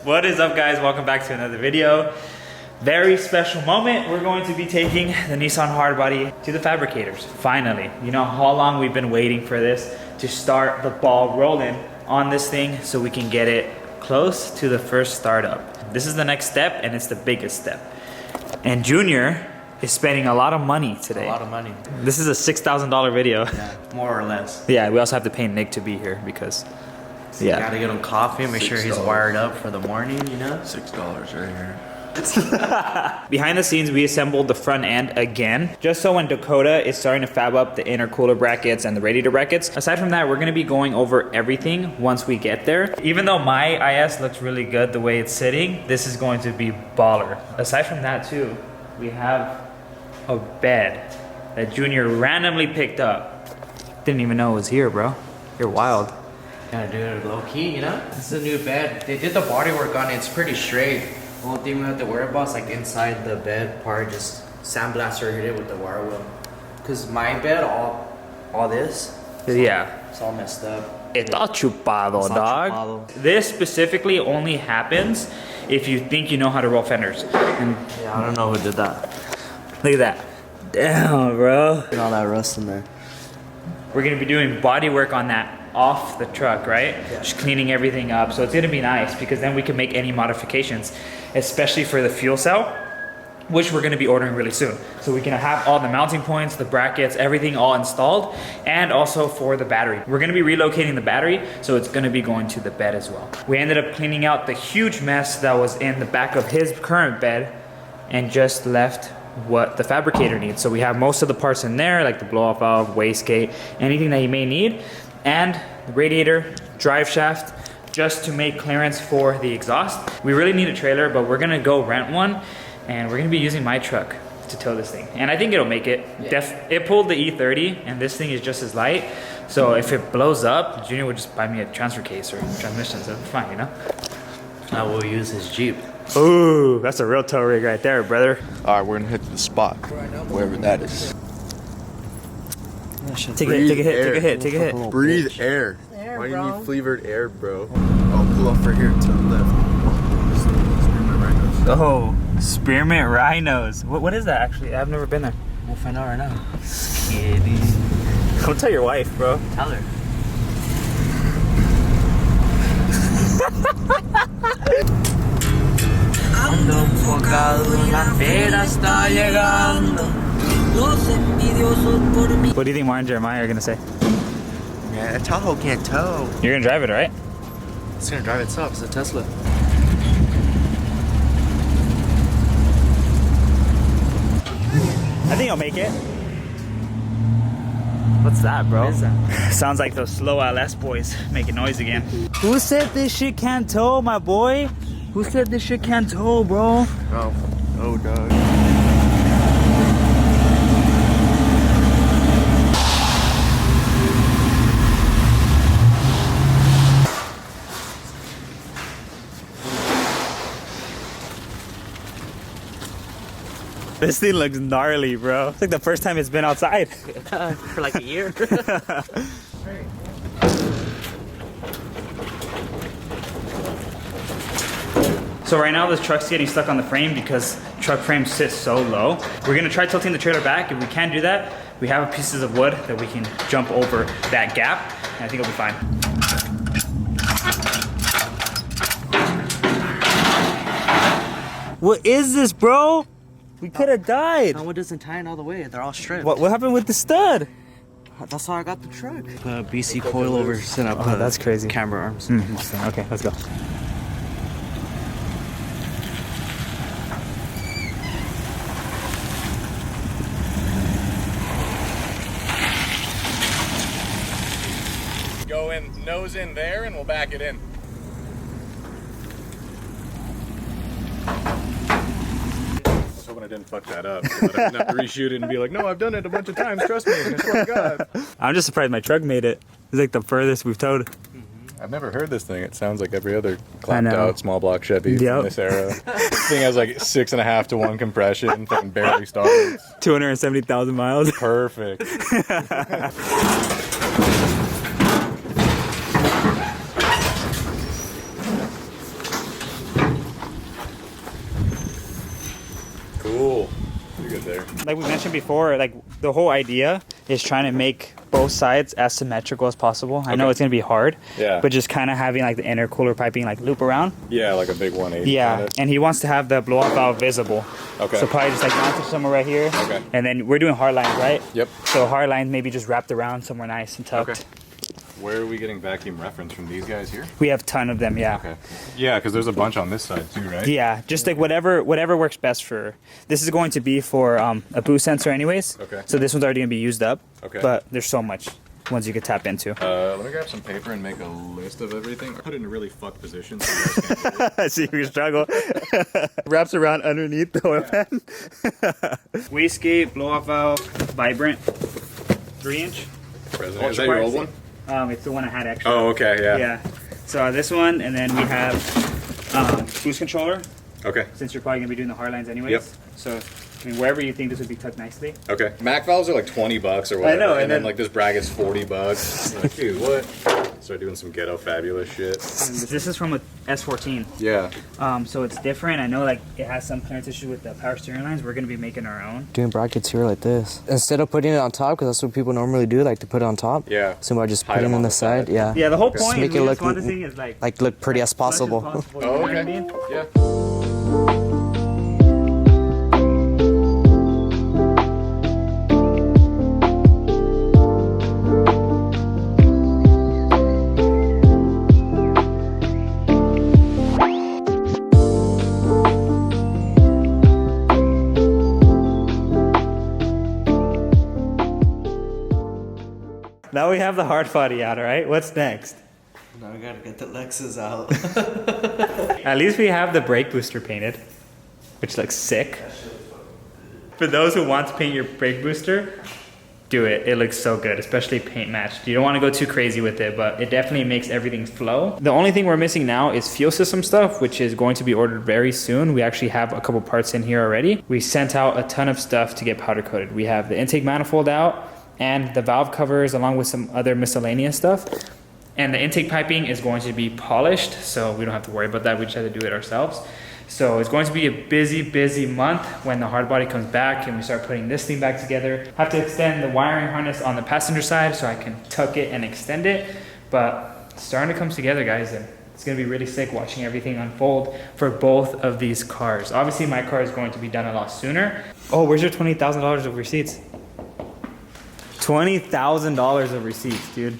What is up, guys? Welcome back to another video. Very special moment. We're going to be taking the Nissan Hardbody to the fabricators, finally. You know how long we've been waiting for this to start the ball rolling on this thing so we can get it close to the first startup. This is the next step, and it's the biggest step. And Junior is spending a lot of money today. A lot of money. This is a $6,000 video. Yeah, more or less. Yeah, we also have to pay Nick to be here because, You gotta get him coffee, make sure he's wired up for the morning, you know? $6 right here. Behind the scenes, we assembled the front end again, just so when Dakota is starting to fab up the intercooler brackets and the radiator brackets. Aside from that, we're gonna be going over everything once we get there. Even though my IS looks really good the way it's sitting, this is going to be baller. Aside from that too, we have a bed that Junior randomly picked up. Didn't even know it was here, bro. You're wild. Gotta do it low key, you know? This is a new bed. They did the body work on it, it's pretty straight. The only thing we have to worry about is like inside the bed part, just sandblaster hit it with the wire wheel. Cause my bed, all this, it's all messed up. Está chupado, dog. Chupado. This specifically only happens if you think you know how to roll fenders. And Yeah, I don't know who did that. look at that. Damn, bro. Look at all that rust in there. We're gonna be doing body work on that off the truck, right? Yeah. Just cleaning everything up. So it's gonna be nice because then we can make any modifications, especially for the fuel cell, which we're gonna be ordering really soon. So we can have all the mounting points, the brackets, everything all installed, and also for the battery. We're gonna be relocating the battery, so it's gonna be going to the bed as well. We ended up cleaning out the huge mess that was in the back of his current bed and just left what the fabricator needs. So we have most of the parts in there, like the blow-off valve, wastegate, anything that you may need, and the radiator, drive shaft, just to make clearance for the exhaust. We really need a trailer, but we're gonna go rent one, and we're gonna be using my truck to tow this thing. And I think it'll make it. Yeah. It pulled the E30, and this thing is just as light. So if it blows up, Junior would just buy me a transfer case or transmission, so it's fine, you know? I will use his Jeep. Ooh, that's a real tow rig right there, brother. All right, we're gonna hit the spot, wherever that is. Take a hit. Breathe air. Why do you need flavored air, bro? Oh, pull off right here to the left. Oh, spearmint rhinos. What is that actually? I've never been there. We'll find out right now. Don't tell your wife, bro. Tell her. Ando enfocado, la feria está llegando. What do you think Martin and Jeremiah are gonna say? Yeah, a Tahoe can't tow. You're gonna drive it, right? It's gonna drive itself. It's a Tesla. I think I'll make it. What's that, bro? What is that? Sounds like those slow LS boys making noise again. Who said this shit can't tow, my boy? Who said this shit can't tow, bro? Oh, dog. This thing looks gnarly, bro. It's like the first time it's been outside. For like a year. So right now this truck's getting stuck on the frame because truck frame sits so low. We're gonna try tilting the trailer back. If we can't do that, we have pieces of wood that we can jump over that gap, and I think it'll be fine. What is this, bro? We could have died. That one doesn't tie in all the way. They're all stripped. What happened with the stud? That's how I got the truck. BC coilovers and Oh, that's crazy. Camber arms. Okay, let's go. Go in, nose in there, and we'll back it in. I was hoping I didn't fuck that up. So that I didn't have to reshoot it and be like, no, I've done it a bunch of times, trust me, I swear to God. I'm just surprised my truck made it. It's like the furthest we've towed. I've never heard this thing. It sounds like every other clamped out small block Chevy Yep. from this era. This thing has like 6.5 to 1 compression, fucking barely starts. 270,000 miles. Perfect. like we mentioned before, like the whole idea is trying to make both sides as symmetrical as possible. I know it's gonna be hard, but just kind of having like the intercooler piping like loop around. Yeah, like a big 180. Yeah, kinda. and he wants to have the blow off valve visible. Okay. So probably just like mount it somewhere right here. Okay. And then we're doing hard lines, right? Yep. So hard lines maybe just wrapped around somewhere nice and tucked. Okay. Where are we getting vacuum reference from these guys here? We have a ton of them, yeah. Okay. Yeah, because there's a bunch on this side too, right? Yeah, just like whatever works best for. This is going to be for a boost sensor, anyways. Okay. So this one's already gonna be used up. Okay. But there's so much ones you could tap into. Let me grab some paper and make a list of everything. I put it in a really fucked position. So you guys can't do it. I see you struggle. Wraps around underneath the oil pan. Wastegate blow off valve, vibrant, 3-inch. President. Is that your old one? It's the one I had extra. Oh, okay, yeah. Yeah. So this one, and then we have boost controller. Okay. Since you're probably gonna be doing the hard lines anyways. Yep. So, I mean, wherever you think this would be tucked nicely. Okay. Mac valves are like $20 or whatever. I know, and then like this bracket's $40. Like, dude, what? Start doing some ghetto fabulous shit. And this is from a S14. Yeah. So it's different. I know like it has some clearance issues with the power steering lines. We're gonna be making our own. Doing brackets here like this. Instead of putting it on top, because that's what people normally do, like to put it on top. Yeah. So I just Hide put it them on on the the side. side. Yeah. Yeah, the whole Just point make is it we look just want this thing is like look pretty as possible. much as possible. Oh, You know what I okay. mean? Yeah. Now we have the hard body out, all right? What's next? Now we gotta get the Lexus out. At least we have the brake booster painted, which looks sick. For those who want to paint your brake booster, do it. It looks so good, especially paint matched. You don't want to go too crazy with it, but it definitely makes everything flow. The only thing we're missing now is fuel system stuff, which is going to be ordered very soon. We actually have a couple parts in here already. We sent out a ton of stuff to get powder coated. We have the intake manifold out and the valve covers along with some other miscellaneous stuff. And the intake piping is going to be polished, so we don't have to worry about that. We just have to do it ourselves. So it's going to be a busy, busy month when the hardbody comes back and we start putting this thing back together. Have to extend the wiring harness on the passenger side so I can tuck it and extend it. But it's starting to come together, guys, and it's gonna be really sick watching everything unfold for both of these cars. Obviously my car is going to be done a lot sooner. Oh, where's your $20,000 of receipts? $20,000 of receipts, dude.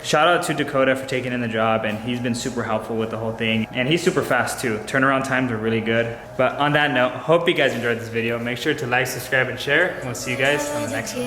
Shout out to Dakota for taking in the job, and he's been super helpful with the whole thing. And he's super fast too. Turnaround times are really good. But on that note, hope you guys enjoyed this video. Make sure to like, subscribe, and share. And we'll see you guys on the next one.